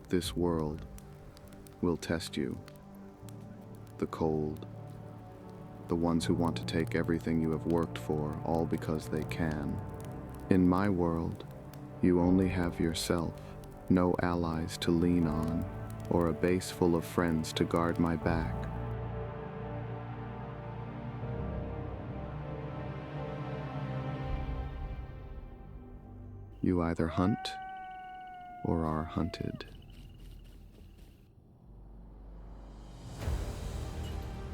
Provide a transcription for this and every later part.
this world will test you. The cold, the ones who want to take everything you have worked for, all because they can. In my world, you only have yourself, no allies to lean on, or a base full of friends to guard my back. You either hunt or are hunted.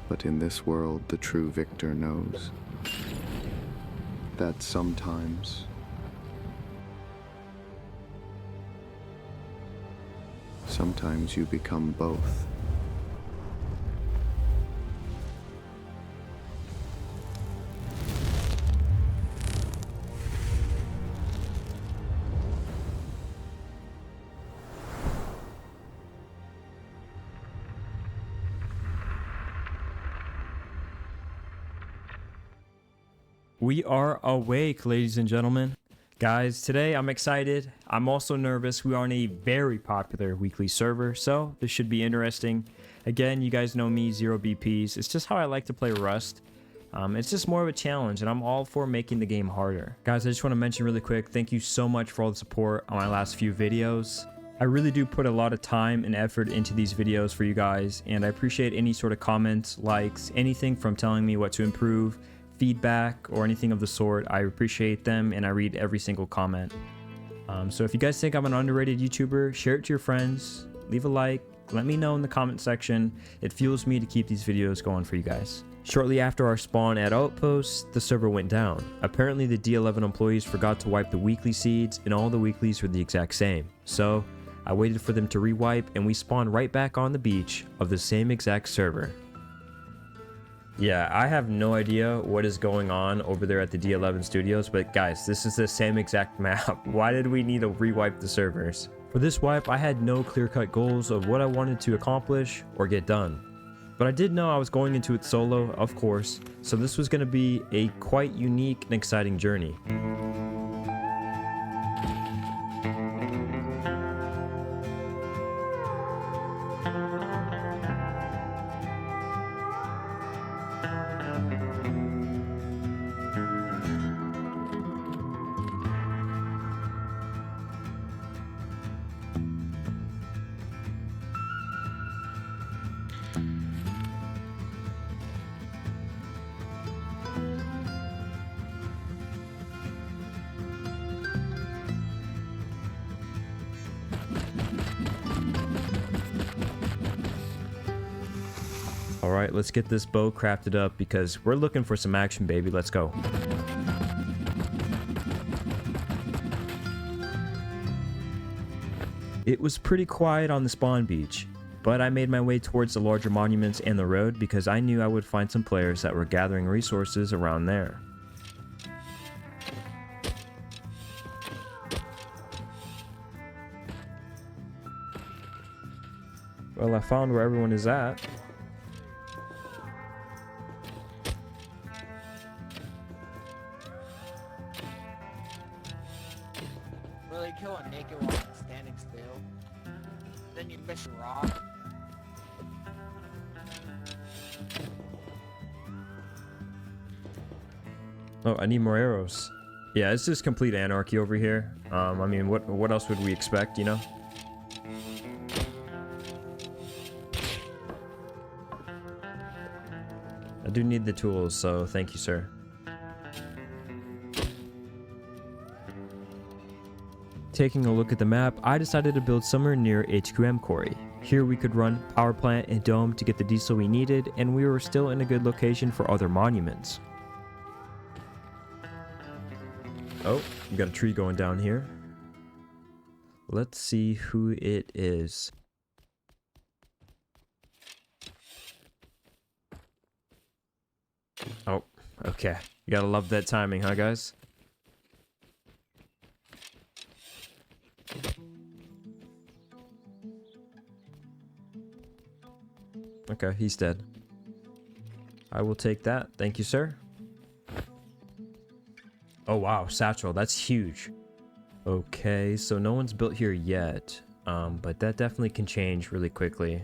But in this world, the true victor knows that sometimes you become both. We are awake, ladies and gentlemen. Guys, today I'm excited. I'm also nervous. We are on a very popular weekly server, so this should be interesting. Again, you guys know me, 0 BPs. It's just how I like to play Rust. It's just more of a challenge, and I'm all for making the game harder. Guys, I just want to mention really quick, thank you so much for all the support on my last few videos. I really do put a lot of time and effort into these videos for you guys, and I appreciate any sort of comments, likes, anything from telling me what to improve, feedback, or anything of the sort. I appreciate them, and I read every single comment. So if you guys think I'm an underrated YouTuber, share it to your friends, leave a like, let me know in the comment section. It fuels me to keep these videos going for you guys. Shortly after our spawn at Outpost, the server went down. Apparently the D11 employees forgot to wipe the weekly seeds, and all the weeklies were the exact same. So I waited for them to rewipe, and we spawned right back on the beach of the same exact server. Yeah, I have no idea what is going on over there at the D11 studios, but guys, this is the same exact map. Why did we need to rewipe the servers? For this wipe, I had no clear-cut goals of what I wanted to accomplish or get done. But I did know I was going into it solo, of course, so this was going to be a quite unique and exciting journey. Alright, let's get this bow crafted up because we're looking for some action, baby. Let's go. It was pretty quiet on the spawn beach, but I made my way towards the larger monuments and the road because I knew I would find some players that were gathering resources around there. Well, I found where everyone is at. Really kill a naked one standing still. Then you miss a rock. Oh, I need more arrows. Yeah, it's just complete anarchy over here. I mean, what else would we expect, you know? I do need the tools, so thank you, sir. Taking a look at the map, I decided to build somewhere near HQM Quarry. Here we could run power plant and dome to get the diesel we needed, and we were still in a good location for other monuments. Oh, we got a tree going down here. Let's see who it is. Oh, okay. You gotta love that timing, huh, guys? Okay, he's dead. I will take that. Thank you, sir. Oh, wow. Satchel. That's huge. Okay, so no one's built here yet. but that definitely can change really quickly.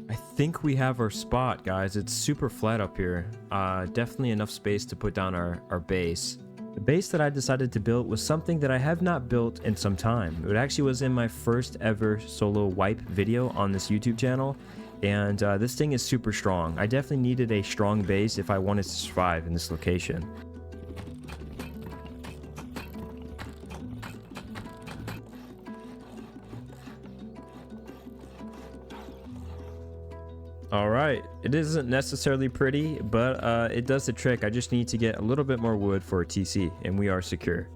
I think we have our spot, guys. It's super flat up here. Definitely enough space to put down our base. The base that I decided to build was something that I have not built in some time. It actually was in my first ever solo wipe video on this YouTube channel, and this thing is super strong. I definitely needed a strong base if I wanted to survive in this location. Alright, it isn't necessarily pretty, but it does the trick. I just need to get a little bit more wood for a TC, and we are secure.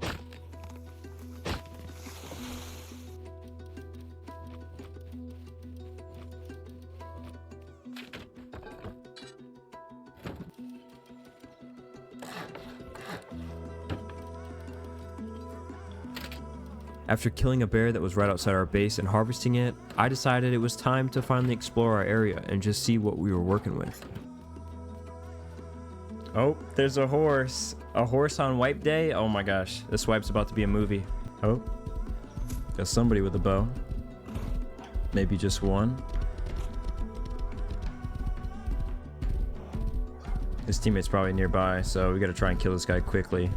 After killing a bear that was right outside our base and harvesting it, I decided it was time to finally explore our area and just see what we were working with. Oh, there's a horse. A horse on wipe day? Oh my gosh, this wipe's about to be a movie. Oh, got somebody with a bow. Maybe just one. His teammate's probably nearby, so we gotta try and kill this guy quickly.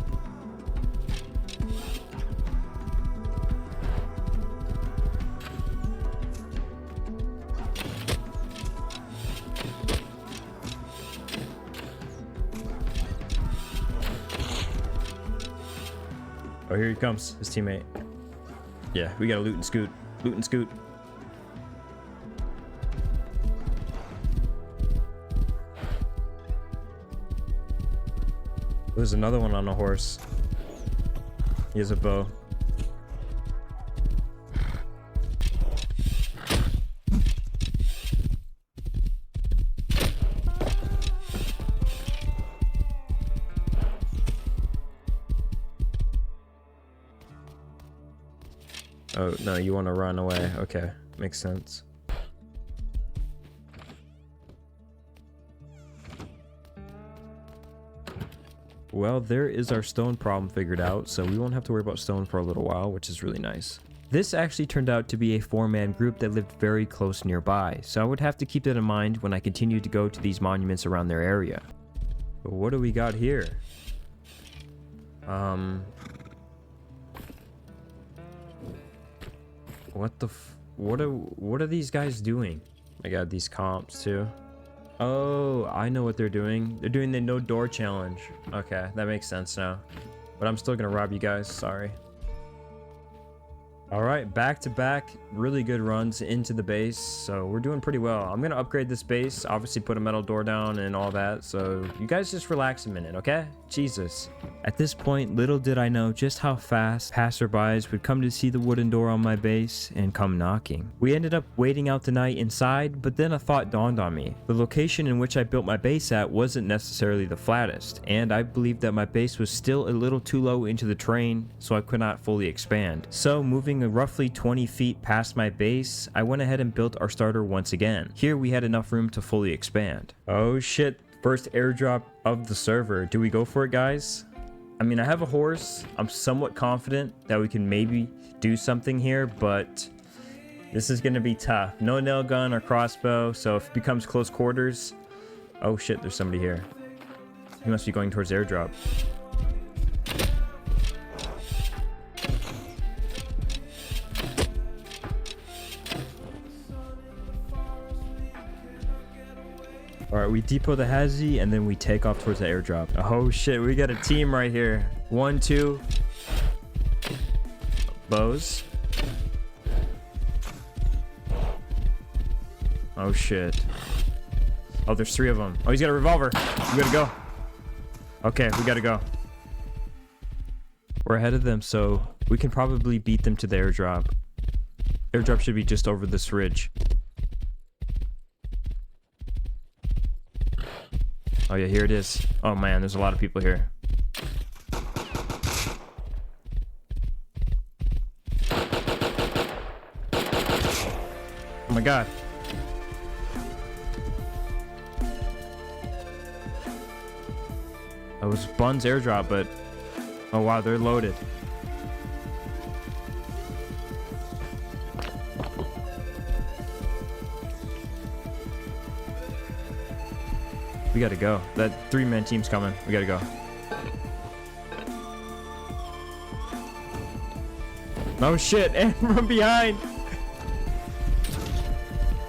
Oh, here he comes, his teammate. Yeah, we gotta loot and scoot. Loot and scoot. There's another one on a horse. He has a bow. Oh, no, you want to run away. Okay, makes sense. Well, there is our stone problem figured out, so we won't have to worry about stone for a little while, which is really nice. This actually turned out to be a 4-man group that lived very close nearby, so I would have to keep that in mind when I continue to go to these monuments around their area. But what do we got here? What are these guys doing? I got these comps too. Oh, I know what they're doing. They're doing the no door challenge. Okay, that makes sense now. But I'm still gonna rob you guys, sorry. All right, back to back, really good runs into the base. So we're doing pretty well. I'm gonna upgrade this base, obviously put a metal door down and all that. So you guys just relax a minute, okay? Jesus. At this point, little did I know just how fast passerbys would come to see the wooden door on my base and come knocking. We ended up waiting out the night inside, but then a thought dawned on me. The location in which I built my base at wasn't necessarily the flattest, and I believed that my base was still a little too low into the terrain, so I could not fully expand. So moving roughly 20 feet past my base, I went ahead and built our starter once again. Here we had enough room to fully expand. Oh shit, first airdrop of the server. Do we go for it, guys? I mean, I have a horse. I'm somewhat confident that we can maybe do something here, but this is going to be tough. No nail gun or crossbow, so if it becomes close quarters... Oh shit, there's somebody here. He must be going towards airdrop. Alright, we depot the hazy and then we take off towards the airdrop. Oh shit, we got a team right here. 1, 2. Bows. Oh shit. Oh, there's 3 of them. Oh, he's got a revolver. We gotta go. Okay, we gotta go. We're ahead of them, so we can probably beat them to the airdrop. Airdrop should be just over this ridge. Oh yeah, here it is. Oh man, there's a lot of people here. Oh my god. That was Bun's airdrop, but oh wow, they're loaded. We gotta go. That 3-man team's coming. We gotta go. Oh shit, and from behind.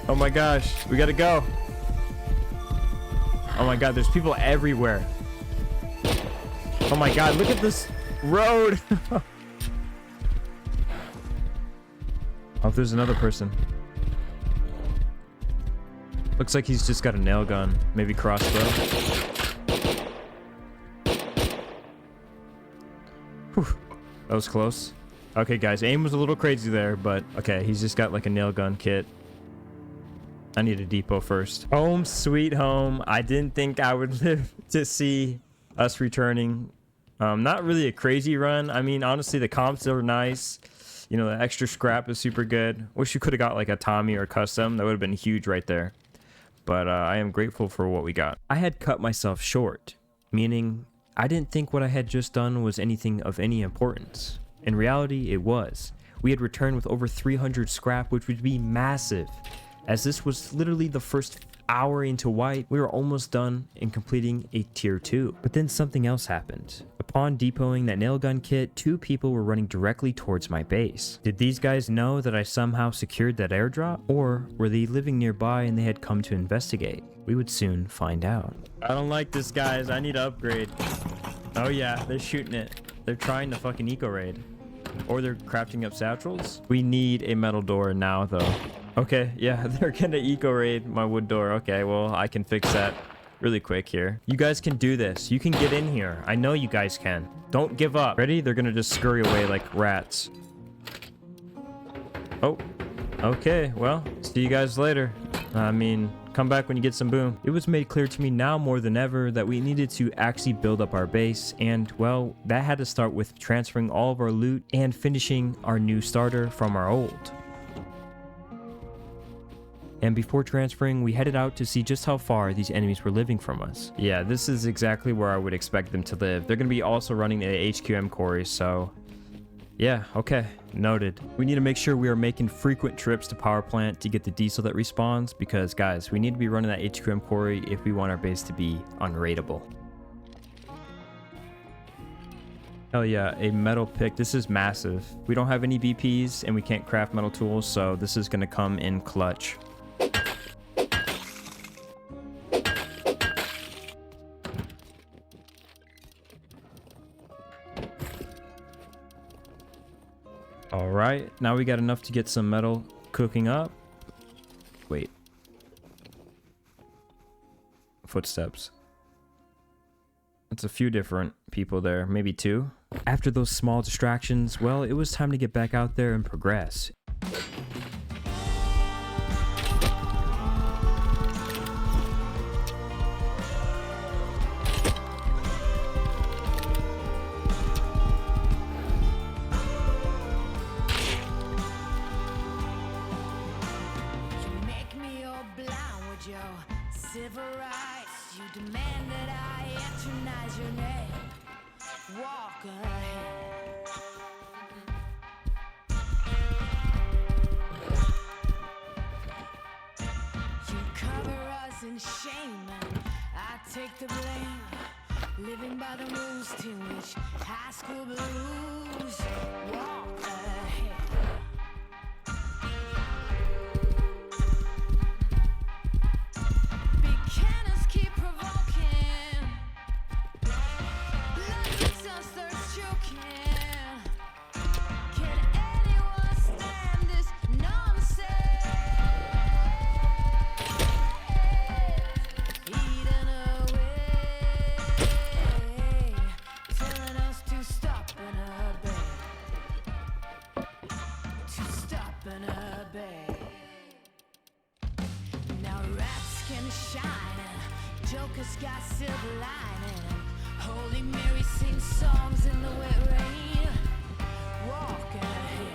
Oh my gosh, we gotta go. Oh my god, there's people everywhere. Oh my god, look at this road. Oh, there's another person. Looks like he's just got a nail gun, maybe crossbow. Whew, that was close. Okay, guys, aim was a little crazy there, but okay, he's just got like a nail gun kit. I need a depot first. Home sweet home. I didn't think I would live to see us returning. Not really a crazy run. I mean, honestly, the comps are nice. You know, the extra scrap is super good. Wish you could have got like a Tommy or a custom. That would have been huge right there. But I am grateful for what we got. I had cut myself short, meaning I didn't think what I had just done was anything of any importance. In reality, it was. We had returned with over 300 scrap, which would be massive. As this was literally the first hour into white, we were almost done in completing a tier 2. But then something else happened. Upon depoting that nail gun kit, 2 people were running directly towards my base. Did these guys know that I somehow secured that airdrop? Or were they living nearby and they had come to investigate? We would soon find out. I don't like this, guys. I need to upgrade. Oh yeah, they're shooting it. They're trying to fucking eco raid. Or they're crafting up satchels. We need a metal door now though. Okay, yeah, they're gonna eco raid my wood door. Okay, well, I can fix that really quick here. You guys can do this. You can get in here. I know you guys can. Don't give up. Ready? They're gonna just scurry away like rats. Oh, okay, well, see you guys later. I mean, come back when you get some boom. It was made clear to me now more than ever that we needed to actually build up our base, and well, that had to start with transferring all of our loot and finishing our new starter from our old. And before transferring, we headed out to see just how far these enemies were living from us. Yeah, this is exactly where I would expect them to live. They're going to be also running the HQM quarries, so yeah, okay, noted. We need to make sure we are making frequent trips to power plant to get the diesel that respawns, because guys, we need to be running that HQM quarry if we want our base to be unraidable. Hell yeah, a metal pick. This is massive. We don't have any BPs and we can't craft metal tools, so this is going to come in clutch. All right, now we got enough to get some metal cooking up. Wait. Footsteps. It's a few different people there, maybe 2. After those small distractions, well, it was time to get back out there and progress. Civil rights, you demand that I eternize your name. Walk ahead. You cover us in shame, and I take the blame. Living by the rules to which high school blues. Walk ahead. Jokers got silver lining. Holy Mary sings songs in the wet rain. Walk ahead.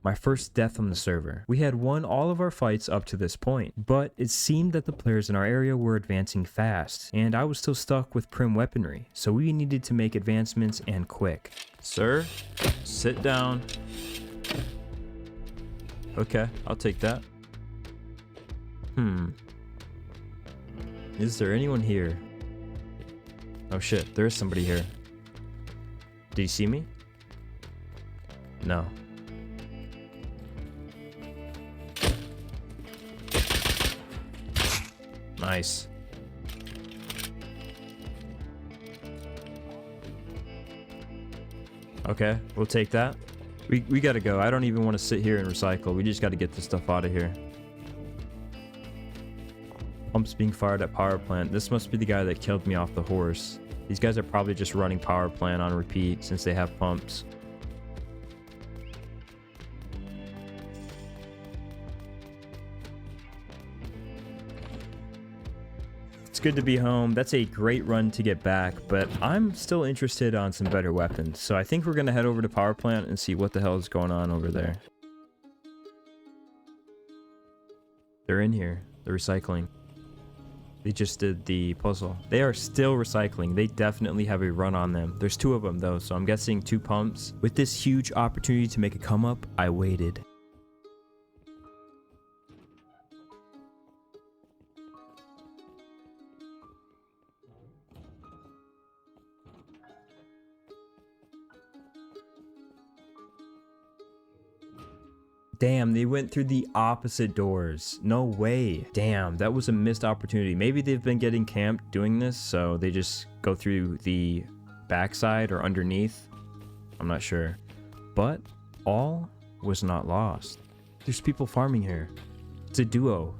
My first death on the server. We had won all of our fights up to this point, but it seemed that the players in our area were advancing fast, and I was still stuck with prim weaponry, so we needed to make advancements and quick. Sir, sit down. Okay, I'll take that. Is there anyone here? Oh shit, there is somebody here. Did you see me? No. Nice. Okay, we'll take that. We gotta go. I don't even want to sit here and recycle. We just gotta get this stuff out of here. Pumps being fired at power plant. This must be the guy that killed me off the horse. These guys are probably just running power plant on repeat since they have pumps. It's good to be home. That's a great run to get back, but I'm still interested on some better weapons. So I think we're going to head over to power plant and see what the hell is going on over there. They're in here. They're recycling. They just did the puzzle. They are still recycling. They definitely have a run on them. There's 2 of them though, so I'm guessing 2 pumps. With this huge opportunity to make a come up, I waited. Damn, they went through the opposite doors. No way. Damn, that was a missed opportunity. Maybe they've been getting camped doing this, so they just go through the backside or underneath. I'm not sure. But all was not lost. There's people farming here. It's a duo.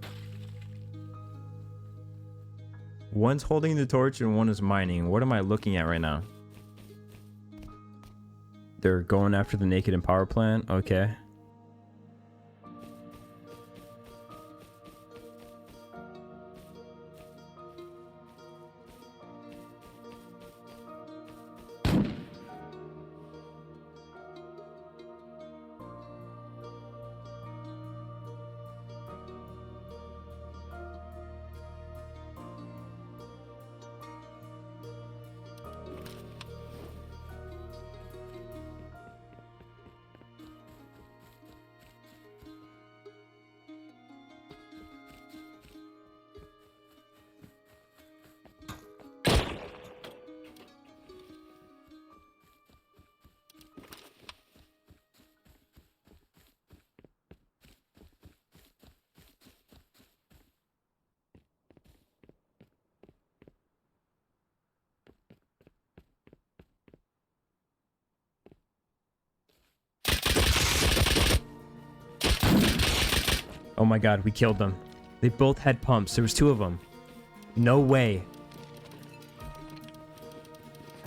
One's holding the torch and one is mining. What am I looking at right now? They're going after the naked and power plant. Okay. Oh my god, we killed them. They both had pumps. There was 2 of them. No way.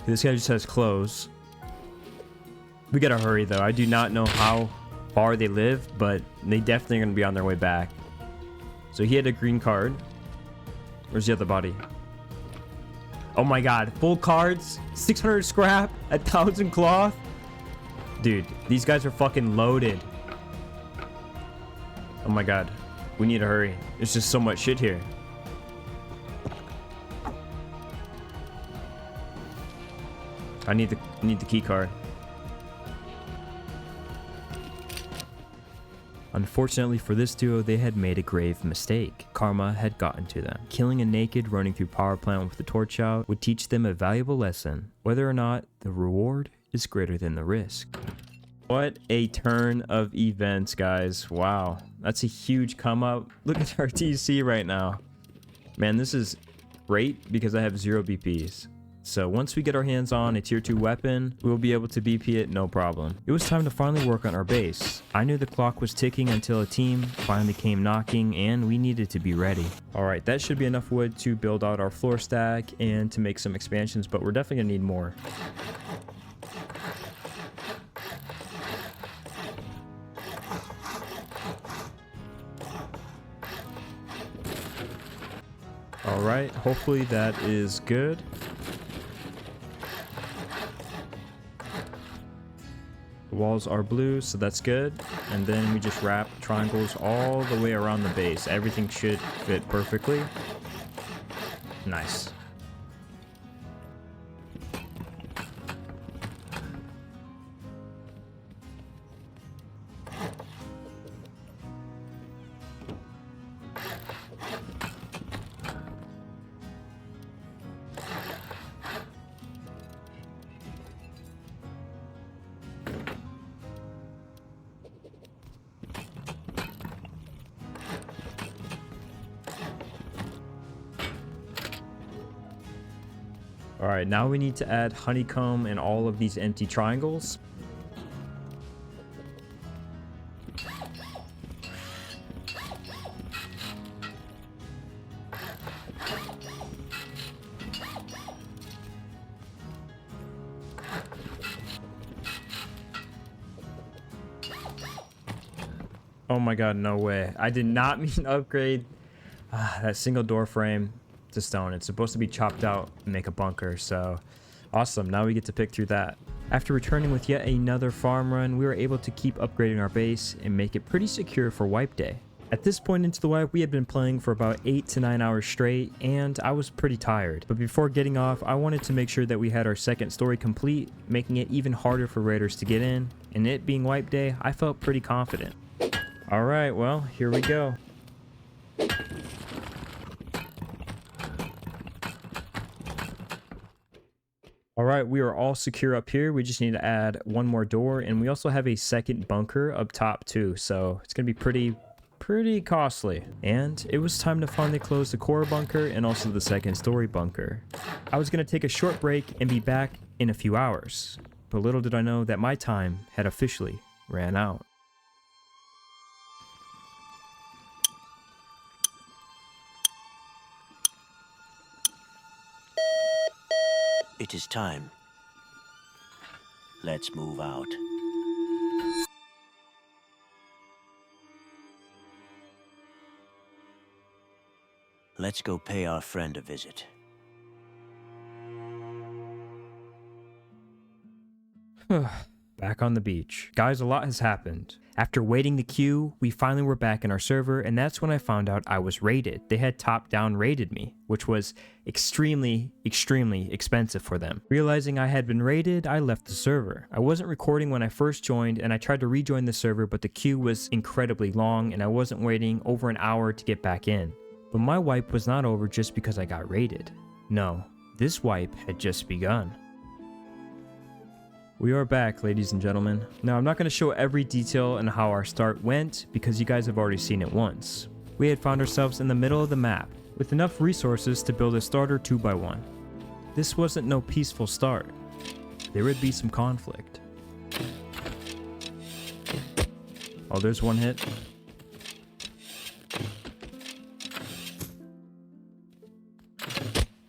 This guy just has clothes. We gotta hurry though. I do not know how far they live, but they definitely are gonna be on their way back. So he had a green card. Where's the other body? Oh my god, full cards, 600 scrap, 1,000 cloth. Dude, these guys are fucking loaded. Oh my god, we need to hurry. There's just so much shit here. I need the key card. Unfortunately for this duo, they had made a grave mistake. Karma had gotten to them. Killing a naked running through power plant with the torch out would teach them a valuable lesson, whether or not the reward is greater than the risk. What a turn of events, guys. Wow, that's a huge come up. Look at our TC right now. Man, this is great because I have 0 BPs. So once we get our hands on a tier 2 weapon, we'll be able to BP it no problem. It was time to finally work on our base. I knew the clock was ticking until a team finally came knocking and we needed to be ready. Alright, that should be enough wood to build out our floor stack and to make some expansions, but we're definitely gonna need more. Alright, hopefully that is good. The walls are blue, so that's good. And then we just wrap triangles all the way around the base. Everything should fit perfectly. Nice. All right, now we need to add honeycomb in all of these empty triangles. Oh my god, no way. I did not mean to upgrade that single door frame to stone. It's supposed to be chopped out and make a bunker, so awesome. Now we get to pick through that. After returning with yet another farm run, we were able to keep upgrading our base and make it pretty secure for wipe day. At this point into the wipe, we had been playing for about 8 to 9 hours straight, and I was pretty tired. But before getting off, I wanted to make sure that we had our second story complete, making it even harder for raiders to get in. And it being wipe day, I felt pretty confident. All right, well, here we go. All right, we are all secure up here. We just need to add one more door, and we also have a second bunker up top too, so it's gonna be pretty costly. And it was time to finally close the core bunker and also the second story bunker. I was gonna take a short break and be back in a few hours, but little did I know that my time had officially ran out. It is time. Let's move out. Let's go pay our friend a visit. Back on the beach. Guys, a lot has happened. After waiting the queue, we finally were back in our server, and that's when I found out I was raided. They had top-down raided me, which was extremely expensive for them. Realizing I had been raided, I left the server. I wasn't recording when I first joined, and I tried to rejoin the server, but the queue was incredibly long, and I wasn't waiting over an hour to get back in. But my wipe was not over just because I got raided. No, this wipe had just begun. We are back, ladies and gentlemen. Now, I'm not going to show every detail and how our start went because you guys have already seen it once. We had found ourselves in the middle of the map with enough resources to build a starter 2x1. This wasn't no peaceful start. There would be some conflict. Oh, there's one hit.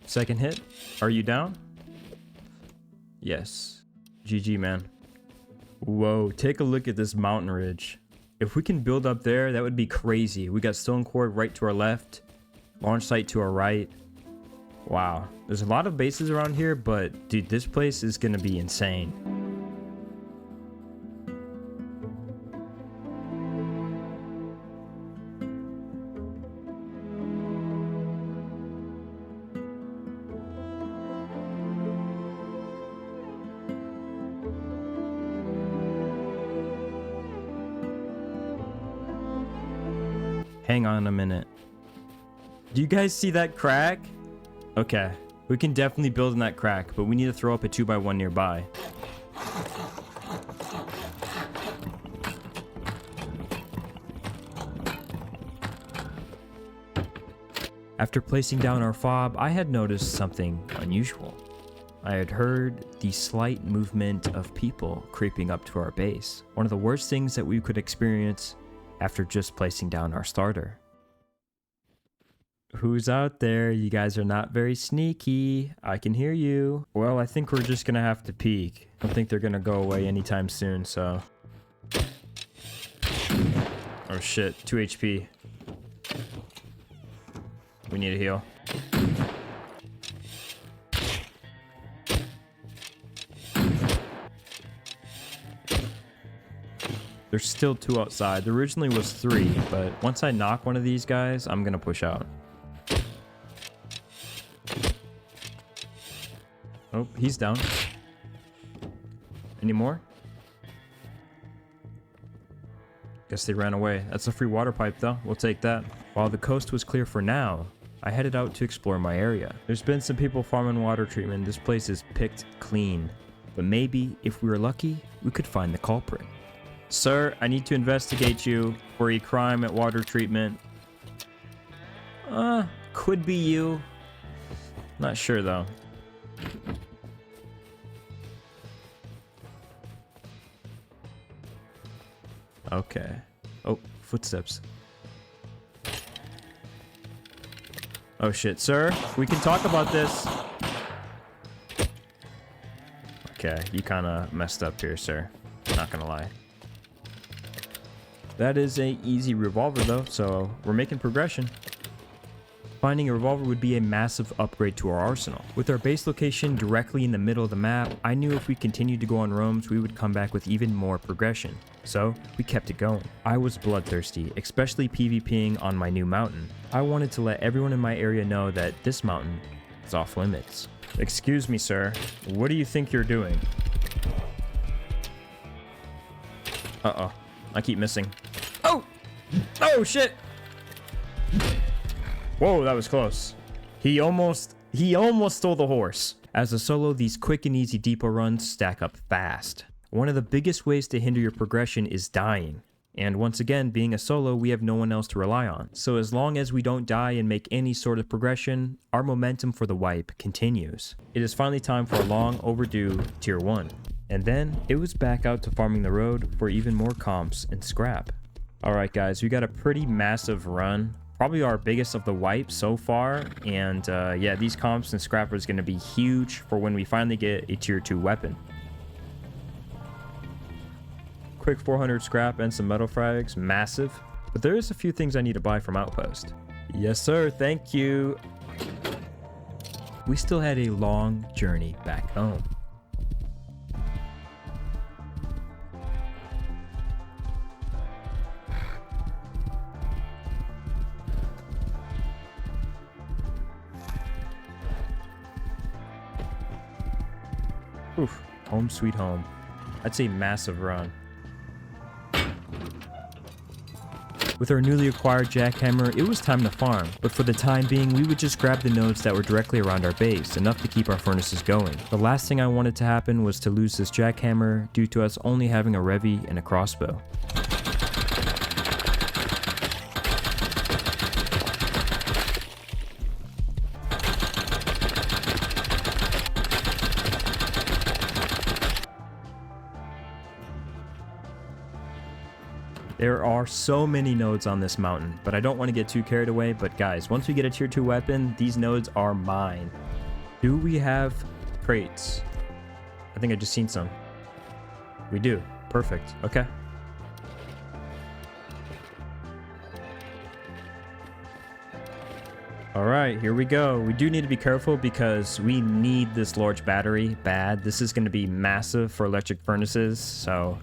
Second hit. Are you down? Yes. GG, man. Whoa, take a look at this mountain ridge. If we can build up there, that would be crazy. We got stone cord right to our left, launch site to our right. Wow, there's a lot of bases around here, but dude, this place is gonna be insane. Hang on a minute. Do you guys see that crack? Okay, we can definitely build in that crack, but we need to throw up a 2x1 nearby. After placing down our fob, I had noticed something unusual. I had heard the slight movement of people creeping up to our base. One of the worst things that we could experience after just placing down our starter. Who's out there? You guys are not very sneaky. I can hear you. Well, I think we're just gonna have to peek. I don't think they're gonna go away anytime soon, so. Oh shit, 2 HP. We need a heal. There's still 2 outside. There originally was 3, but once I knock one of these guys, I'm gonna push out. Oh, he's down. Any more? Guess they ran away. That's a free water pipe though. We'll take that. While the coast was clear for now, I headed out to explore my area. There's been some people farming water treatment. This place is picked clean. But maybe, if we were lucky, we could find the culprit. Sir, I need to investigate you for a crime at water treatment. Could be you. Not sure though. Okay. Oh, footsteps. Oh shit, sir. We can talk about this. Okay, you kind of messed up here, sir. Not gonna lie. That is a easy revolver though, so we're making progression. Finding a revolver would be a massive upgrade to our arsenal. With our base location directly in the middle of the map, I knew if we continued to go on roams, we would come back with even more progression. So, we kept it going. I was bloodthirsty, especially PvPing on my new mountain. I wanted to let everyone in my area know that this mountain is off limits. Excuse me, sir. What do you think you're doing? Uh-oh. I keep missing. Oh! Oh, shit! Whoa, that was close. He almost stole the horse. As a solo, these quick and easy depot runs stack up fast. One of the biggest ways to hinder your progression is dying. And once again, being a solo, we have no one else to rely on. So as long as we don't die and make any sort of progression, our momentum for the wipe continues. It is finally time for a long overdue tier 1. And then, it was back out to farming the road for even more comps and scrap. Alright guys, we got a pretty massive run. Probably our biggest of the wipe so far, and yeah, these comps and scrap is going to be huge for when we finally get a tier 2 weapon. Quick 400 scrap and some metal frags, massive, but there is a few things I need to buy from Outpost. Yes sir, thank you. We still had a long journey back home. Oof, home sweet home. I'd say massive run. With our newly acquired jackhammer, it was time to farm, but for the time being, we would just grab the nodes that were directly around our base, enough to keep our furnaces going. The last thing I wanted to happen was to lose this jackhammer due to us only having a Revy and a crossbow. There are so many nodes on this mountain, but I don't want to get too carried away. But guys, once we get a tier 2 weapon, these nodes are mine. Do we have crates? I think I just seen some. We do. Perfect. Okay. All right, here we go. We do need to be careful because we need this large battery bad. This is going to be massive for electric furnaces, so...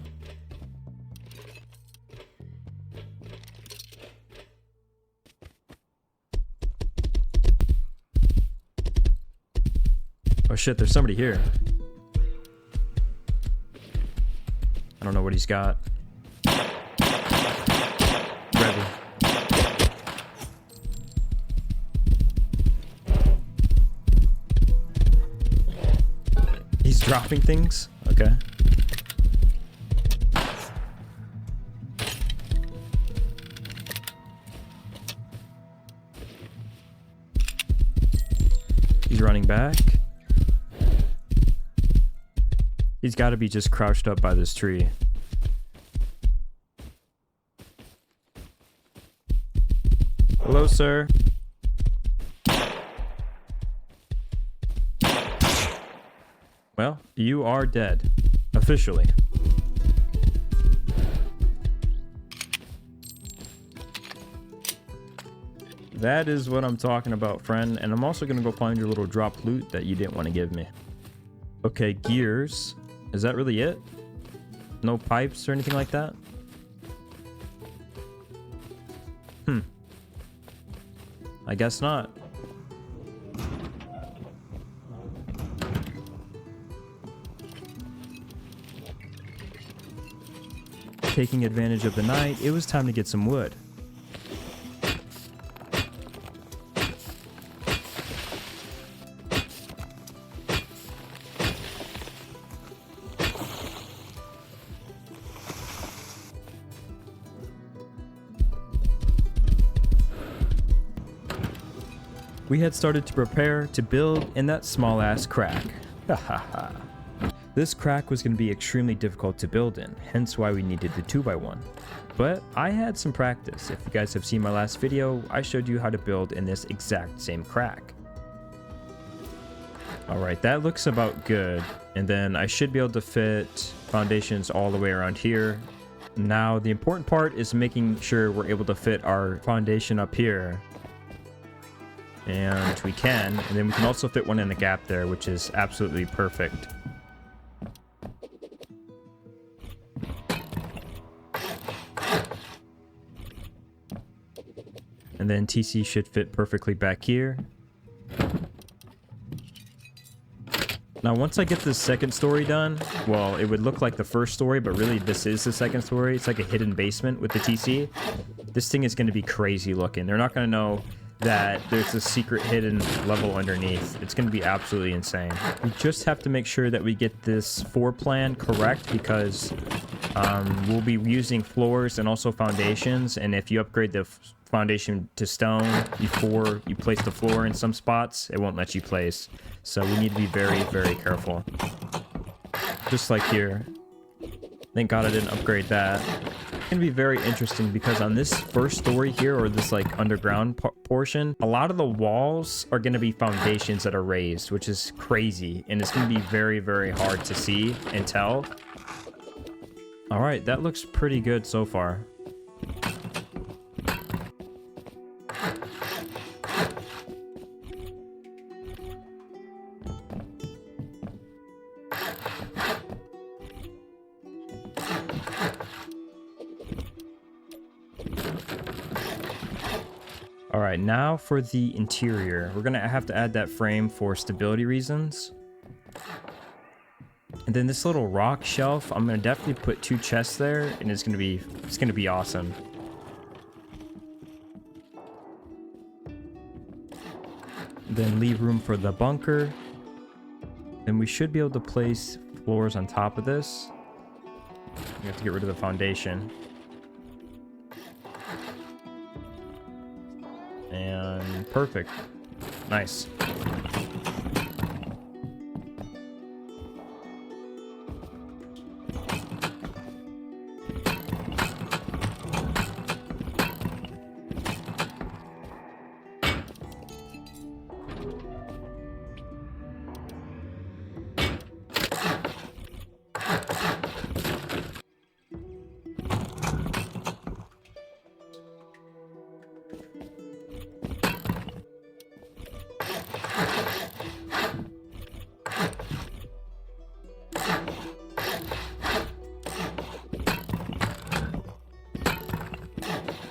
Oh shit, there's somebody here. I don't know what he's got. Ready. He's dropping things? Okay. He's running back. He's got to be just crouched up by this tree. Hello, sir. Well, you are dead. Officially. That is what I'm talking about, friend. And I'm also going to go find your little drop loot that you didn't want to give me. Okay, gears. Is that really it? No pipes or anything like that? I guess not. Taking advantage of the night, it was time to get some wood. We had started to prepare to build in that small ass crack. Hahaha. This crack was going to be extremely difficult to build in, hence why we needed the 2x1. But I had some practice. If you guys have seen my last video, I showed you how to build in this exact same crack. Alright, that looks about good. And then I should be able to fit foundations all the way around here. Now the important part is making sure we're able to fit our foundation up here. And we can, and then we can also fit one in the gap there, which is absolutely perfect. And then TC should fit perfectly back here. Now once I get this second story done, well, it would look like the first story, but really this is the second story. It's like a hidden basement with the TC. This thing is going to be crazy looking. They're not going to know that there's a secret hidden level underneath. It's going to be absolutely insane. We just have to make sure that we get this floor plan correct, because we'll be using floors and also foundations, and if you upgrade the foundation to stone before you place the floor in some spots, it won't let you place. So we need to be very, very careful. Just like here. Thank God I didn't upgrade that. It's gonna be very interesting because on this first story here, or this like underground portion, a lot of the walls are gonna be foundations that are raised, which is crazy, and it's gonna be very, very hard to see and tell. All right, that looks pretty good so far. All right, now for the interior. We're gonna have to add that frame for stability reasons. And then this little rock shelf, I'm gonna definitely put 2 chests there, and it's gonna be awesome. Then leave room for the bunker. Then we should be able to place floors on top of this. We have to get rid of the foundation. And perfect. Nice.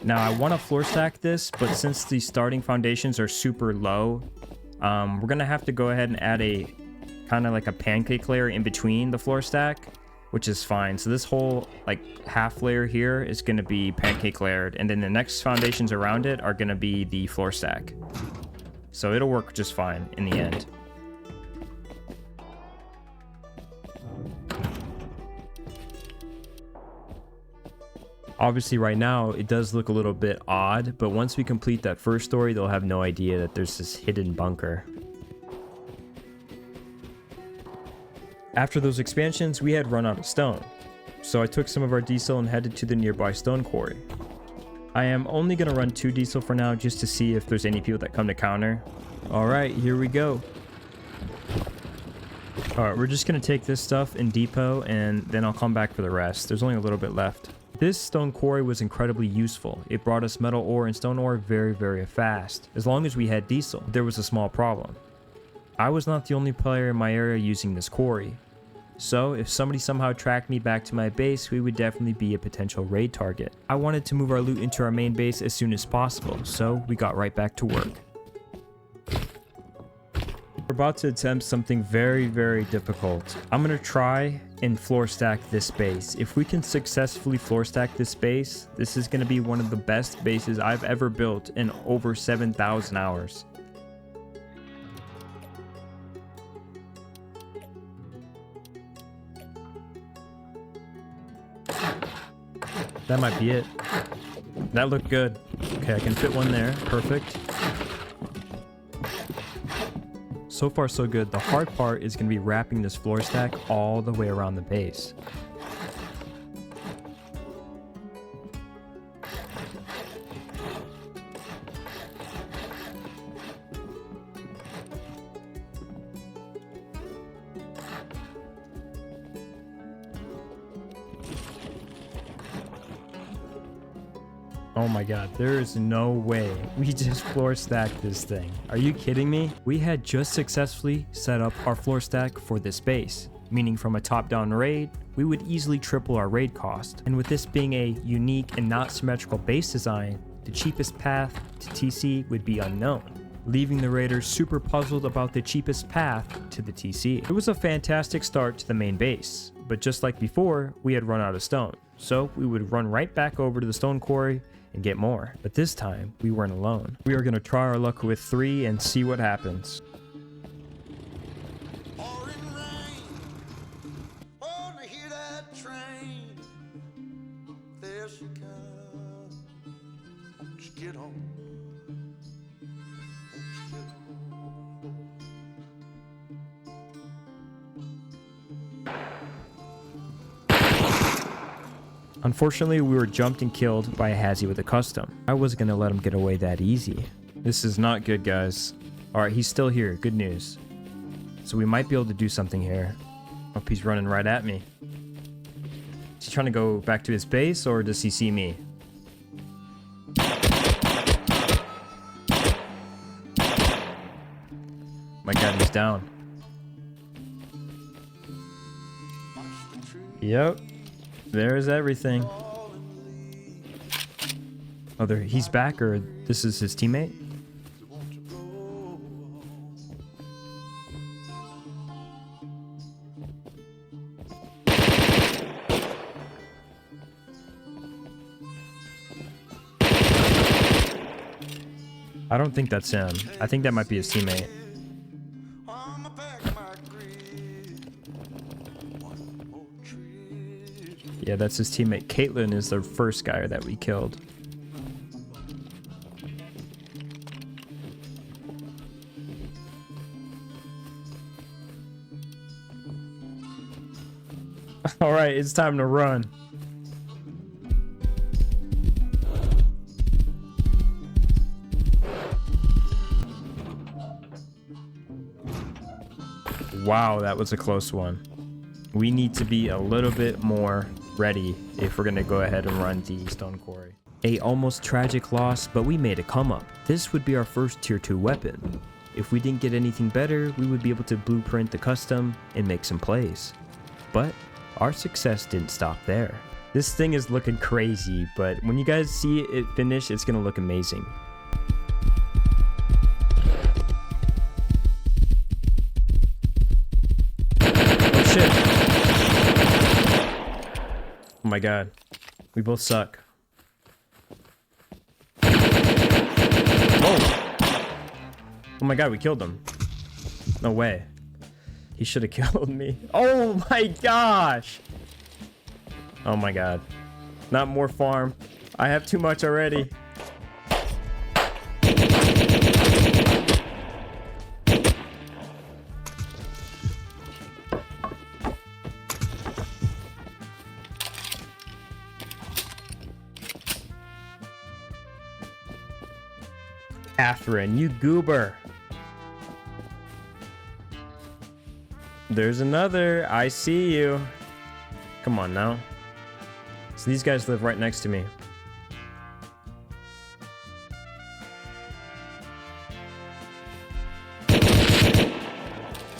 Now I want to floor stack this, but since the starting foundations are super low, we're gonna have to go ahead and add a kind of like a pancake layer in between the floor stack, which is fine. So this whole like half layer here is gonna be pancake layered, and then the next foundations around it are gonna be the floor stack. So it'll work just fine in the end. Obviously right now it does look a little bit odd, but once we complete that first story, they'll have no idea that there's this hidden bunker. After those expansions, we had run out of stone. So I took some of our diesel and headed to the nearby stone quarry. I am only going to run 2 diesel for now just to see if there's any people that come to counter. Alright, here we go. Alright, we're just going to take this stuff in depot and then I'll come back for the rest. There's only a little bit left. This stone quarry was incredibly useful. It brought us metal ore and stone ore very, very fast, as long as we had diesel. There was a small problem. I was not the only player in my area using this quarry. So if somebody somehow tracked me back to my base, we would definitely be a potential raid target. I wanted to move our loot into our main base as soon as possible, so we got right back to work. We're about to attempt something very, very difficult. I'm gonna try and floor stack this base. If we can successfully floor stack this base, this is gonna be one of the best bases I've ever built in over 7,000 hours. That might be it. That looked good. Okay, I can fit one there. Perfect. So far, so good. The hard part is going to be wrapping this floor stack all the way around the base. Oh my god, there is no way we just floor stacked this thing. Are you kidding me? We had just successfully set up our floor stack for this base, meaning from a top-down raid, we would easily triple our raid cost. And with this being a unique and not symmetrical base design, the cheapest path to TC would be unknown, leaving the raiders super puzzled about the cheapest path to the TC. It was a fantastic start to the main base, but just like before, we had run out of stone. So we would run right back over to the stone quarry and get more. But this time, we weren't alone. We are gonna try our luck with 3 and see what happens. Pouring rain. Oh, to hear that train. There she comes. Won't you get on? Won't you get Unfortunately, we were jumped and killed by a Hazzy with a custom. I wasn't gonna let him get away that easy. This is not good, guys. Alright, he's still here. Good news. So we might be able to do something here. Oh, he's running right at me. Is he trying to go back to his base, or does he see me? My god, he's down. Yep. There's everything. Oh, there, he's back, or this is his teammate? I don't think that's him. I think that might be his teammate. on my back, my grid. One more trip. Yeah, that's his teammate. Caitlin is the first guy that we killed. All right, it's time to run. Wow, that was a close one. We need to be a little bit more ready if we're gonna go ahead and run the stone quarry. A almost tragic loss, but we made a come up. This would be our first tier 2 weapon. If we didn't get anything better, we would be able to blueprint the custom and make some plays. But our success didn't stop there. This thing is looking crazy, but when you guys see it finish, it's gonna look amazing. Oh shit. Oh my god. We both suck. Oh! Oh my god, we killed him. No way. He should have killed me. Oh my gosh! Oh my god. Not more farm. I have too much already. Catherine, you goober. There's another. I see you. Come on now. So these guys live right next to me.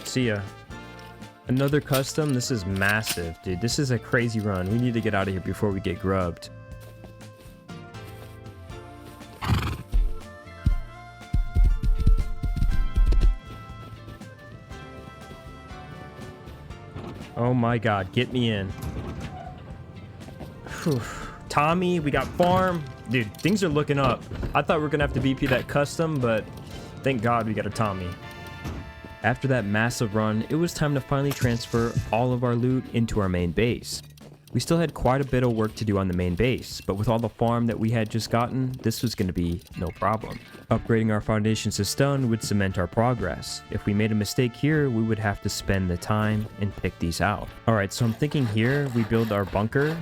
See ya. Another custom. This is massive, dude. This is a crazy run. We need to get out of here before we get grubbed. Oh my god, get me in. Whew. Tommy, we got farm. Dude, things are looking up. I thought we were gonna have to BP that custom, but thank god we got a Tommy. After that massive run, it was time to finally transfer all of our loot into our main base. We still had quite a bit of work to do on the main base, but with all the farm that we had just gotten, this was going to be no problem. Upgrading our foundations to stone would cement our progress. If we made a mistake here, we would have to spend the time and pick these out. Alright, so I'm thinking here we build our bunker.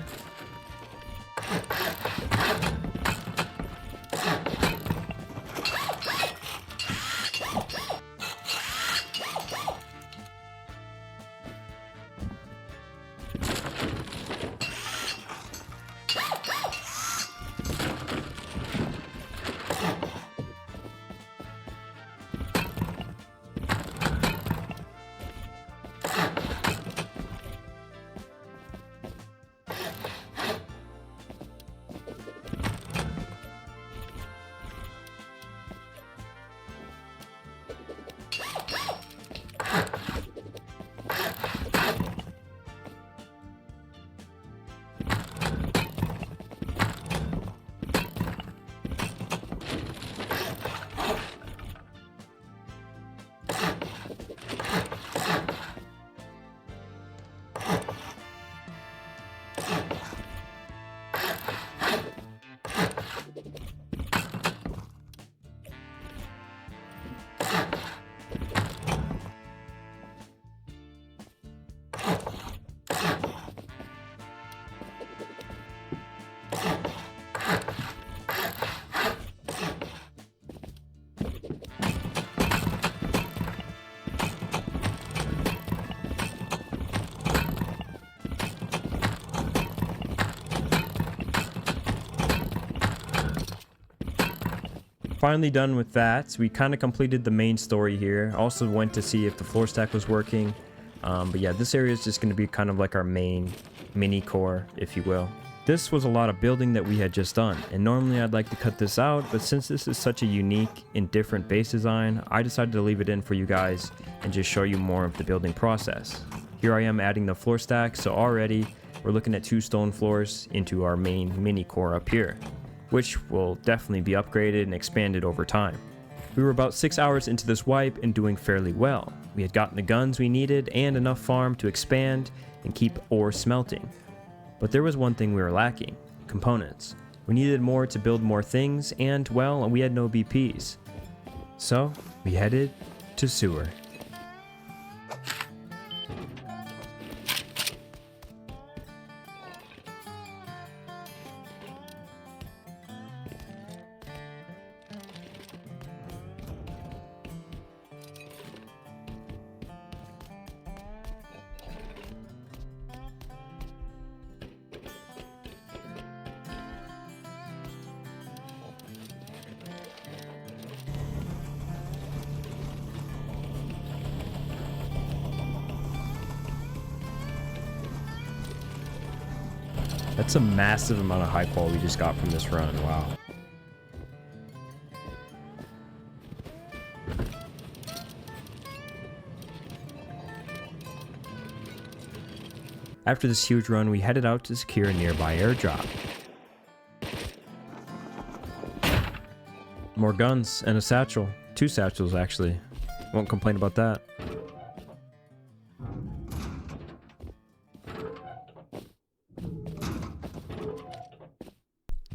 Finally done with that. We kind of completed the main story here. Also went to see if the floor stack was working. But yeah, this area is just going to be kind of like our main mini core, if you will. This was a lot of building that we had just done, and normally I'd like to cut this out, but since this is such a unique and different base design, I decided to leave it in for you guys and just show you more of the building process. Here I am adding the floor stack, so already we're looking at 2 stone floors into our main mini core up here, which will definitely be upgraded and expanded over time. We were about 6 hours into this wipe and doing fairly well. We had gotten the guns we needed and enough farm to expand and keep ore smelting. But there was one thing we were lacking: components. We needed more to build more things, and well, we had no BPs. So we headed to sewer. That's a massive amount of high quality we just got from this run. Wow. After this huge run, we headed out to secure a nearby airdrop. More guns and a satchel. 2 satchels, actually. Won't complain about that.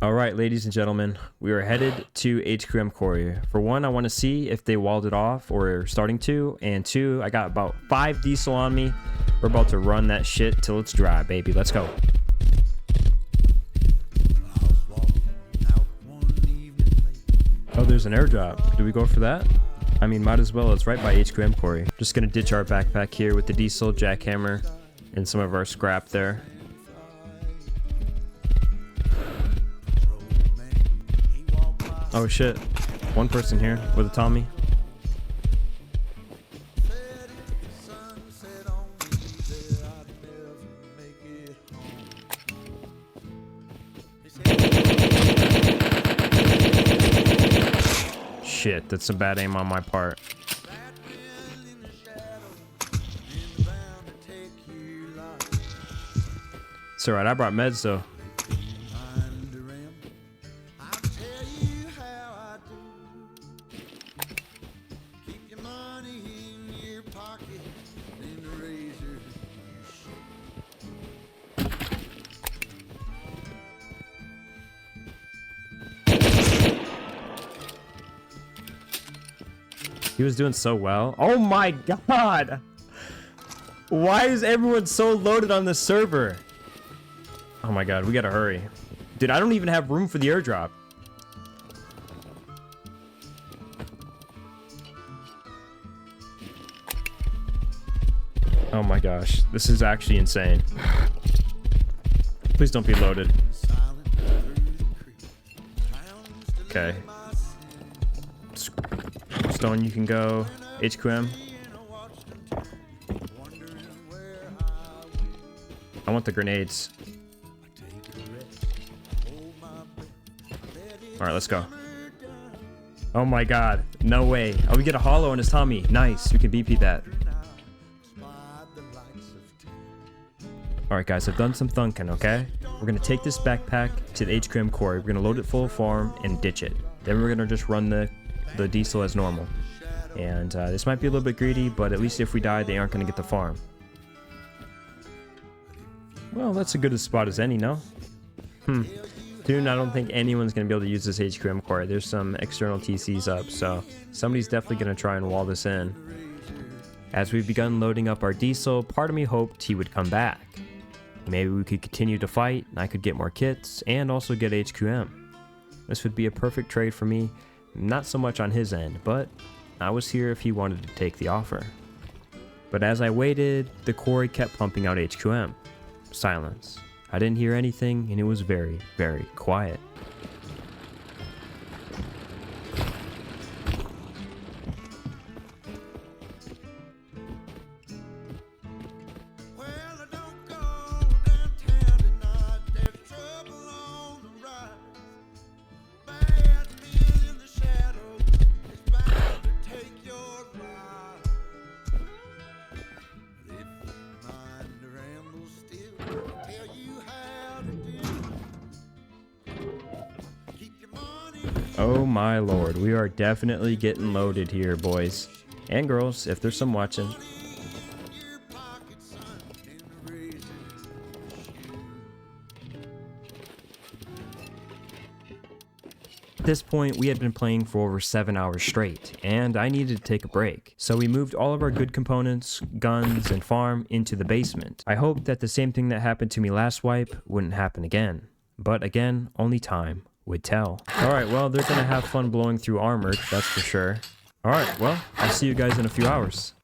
Alright, ladies and gentlemen, we are headed to HQM Quarry. For one, I want to see if they walled it off or are starting to, and 2, I got about 5 diesel on me. We're about to run that shit till it's dry, baby. Let's go. Oh, there's an airdrop. Do we go for that? I mean, might as well. It's right by HQM Quarry. Just gonna ditch our backpack here with the diesel, jackhammer, and some of our scrap there. Oh shit, 1 person here with a Tommy. Shit, that's some bad aim on my part. It's alright, I brought meds though. Mind the ramble. I'll tell you how I do. Keep your money in your pocket, then the razor He was doing so well. Oh my god! Why is everyone so loaded on this server? Oh my god, we gotta hurry. Dude, I don't even have room for the airdrop. Oh my gosh, this is actually insane. Please don't be loaded. silent through the creek. Hounds to Okay. my sin. Stone, you can go. HQM. Wondering where I went. I want the grenades. Take a rest. Hold my breath. Let it Alright, let's go. simmer down. Oh my god. No way. Oh, we get a hollow on his tummy. Nice. We can BP that. By the lights of town. Alright guys, I've done some thunking, okay? We're gonna take this backpack to the HQM quarry. We're gonna load it full of farm and ditch it. Then we're gonna just run the diesel as normal. And this might be a little bit greedy, but at least if we die, they aren't gonna get the farm. Well, that's as good a spot as any, no? Soon, I don't think anyone's gonna be able to use this HQM quarry. There's some external TCs up, so somebody's definitely gonna try and wall this in. As we've begun loading up our diesel, part of me hoped he would come back. Maybe we could continue to fight, and I could get more kits, and also get HQM. This would be a perfect trade for me, not so much on his end, but I was here if he wanted to take the offer. But as I waited, the quarry kept pumping out HQM. Silence. I didn't hear anything, and it was very, very quiet. Well, I don't go downtown tonight. There's trouble on the rise. Bad men in the shadows is bound to take your life. If you mind to ramble still, I'll tell you how to do. Keep your money Oh my lord, we are definitely getting loaded here, boys. And girls, if there's some watching. in your pocket, son, and a razor shoe. At this point, we had been playing for over 7 hours straight, and I needed to take a break. So we moved all of our good components, guns, and farm into the basement. I hoped that the same thing that happened to me last wipe wouldn't happen again. But again, only time would tell. Alright, well, they're gonna have fun blowing through armored, that's for sure. Alright, well, I'll see you guys in a few hours.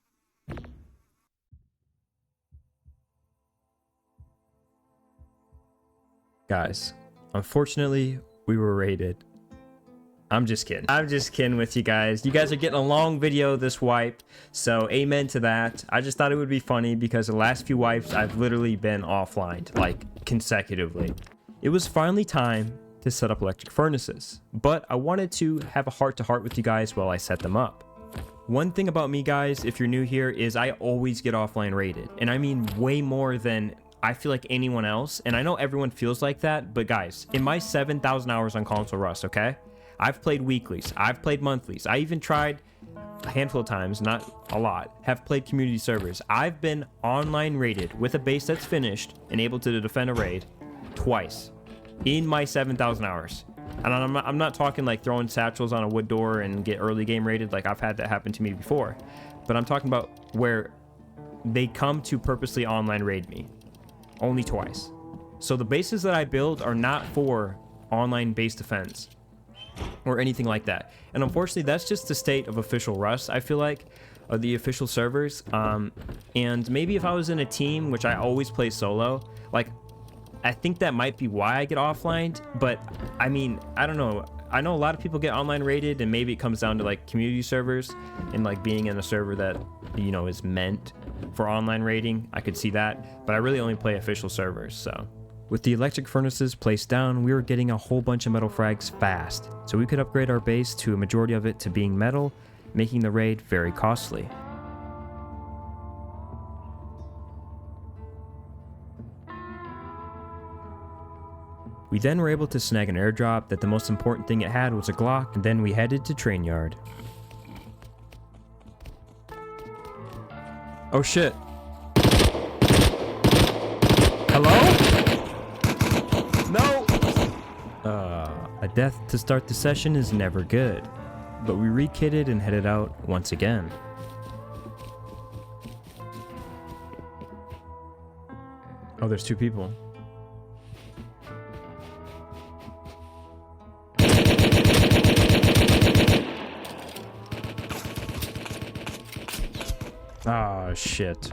Guys, unfortunately, we were raided. I'm just kidding. I'm just kidding with you guys. You guys are getting a long video this wipe, so amen to that. I just thought it would be funny because the last few wipes, I've literally been offline, like, consecutively. It was finally time to set up electric furnaces, but I wanted to have a heart-to-heart with you guys while I set them up. One thing about me, guys, if you're new here, is I always get offline raided, and I mean way more than I feel like anyone else, and I know everyone feels like that, but guys, in my 7,000 hours on console Rust, okay? I've played weeklies, I've played monthlies, I even tried a handful of times, not a lot, have played community servers. I've been online raided with a base that's finished and able to defend a raid twice in my 7,000 hours. And I'm not talking like throwing satchels on a wood door and get early game raided, like I've had that happen to me before. But I'm talking about where they come to purposely online raid me. Only twice. So the bases that I build are not for online base defense or anything like that. And unfortunately, that's just the state of official Rust, I feel like, of the official servers. And maybe if I was in a team, which I always play solo, like, I think that might be why I get offlined. But I mean, I don't know. I know a lot of people get online rated, and maybe it comes down to like community servers and like being in a server that, you know, is meant for online raiding. I could see that, but I really only play official servers, so. With the electric furnaces placed down, we were getting a whole bunch of metal frags fast, so we could upgrade our base to a majority of it to being metal, making the raid very costly. We then were able to snag an airdrop that the most important thing it had was a Glock, and then we headed to train yard. Oh shit. Hello? No! A death to start the session is never good, but we re-kitted and headed out once again. Oh, there's 2 people. Ah, shit.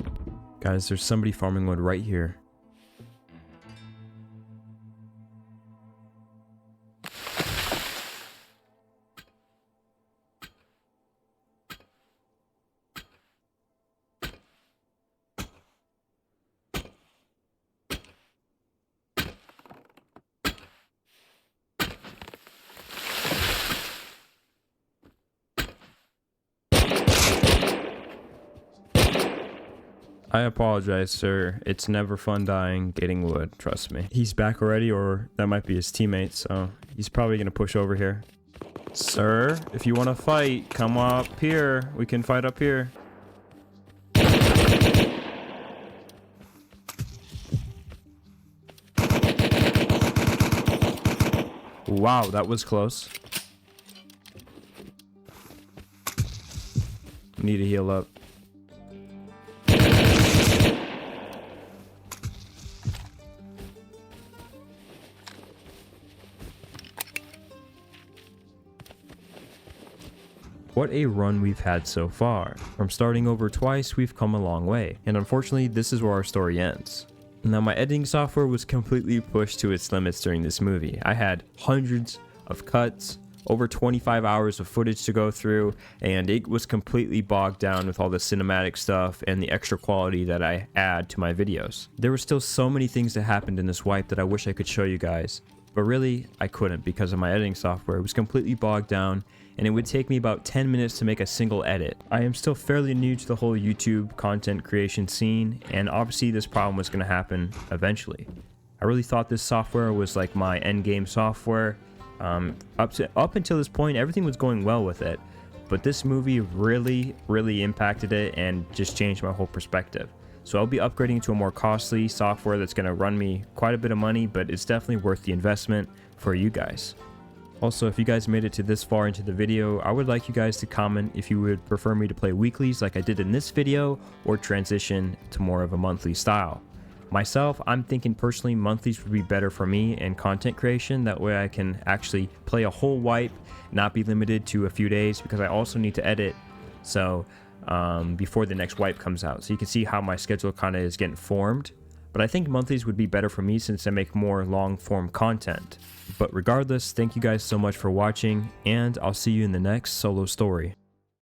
Guys, there's somebody farming wood right here. I apologize, sir. It's never fun dying getting wood, trust me. He's back already, or that might be his teammate, so he's probably gonna push over here. Sir, if you want to fight, come up here. We can fight up here. Wow, that was close. Need to heal up. What a run we've had so far. From starting over twice, we've come a long way, and unfortunately this is where our story ends. Now my editing software was completely pushed to its limits during this movie. I had hundreds of cuts, over 25 hours of footage to go through, and it was completely bogged down with all the cinematic stuff and the extra quality that I add to my videos. There were still so many things that happened in this wipe that I wish I could show you guys, but really I couldn't because of my editing software. It was completely bogged down, and it would take me about 10 minutes to make a single edit. I am still fairly new to the whole YouTube content creation scene, and obviously this problem was going to happen eventually. I really thought this software was like my endgame software. Up until this point, everything was going well with it, but this movie really impacted it and just changed my whole perspective. So I'll be upgrading to a more costly software that's going to run me quite a bit of money, but it's definitely worth the investment for you guys. Also, if you guys made it to this far into the video, I would like you guys to comment if you would prefer me to play weeklies like I did in this video, or transition to more of a monthly style. Myself, I'm thinking personally monthlies would be better for me and content creation. That way I can actually play a whole wipe, not be limited to a few days, because I also need to edit so before the next wipe comes out. So you can see how my schedule kind of is getting formed. But I think monthlies would be better for me since I make more long form content. But regardless, thank you guys so much for watching, and I'll see you in the next solo story.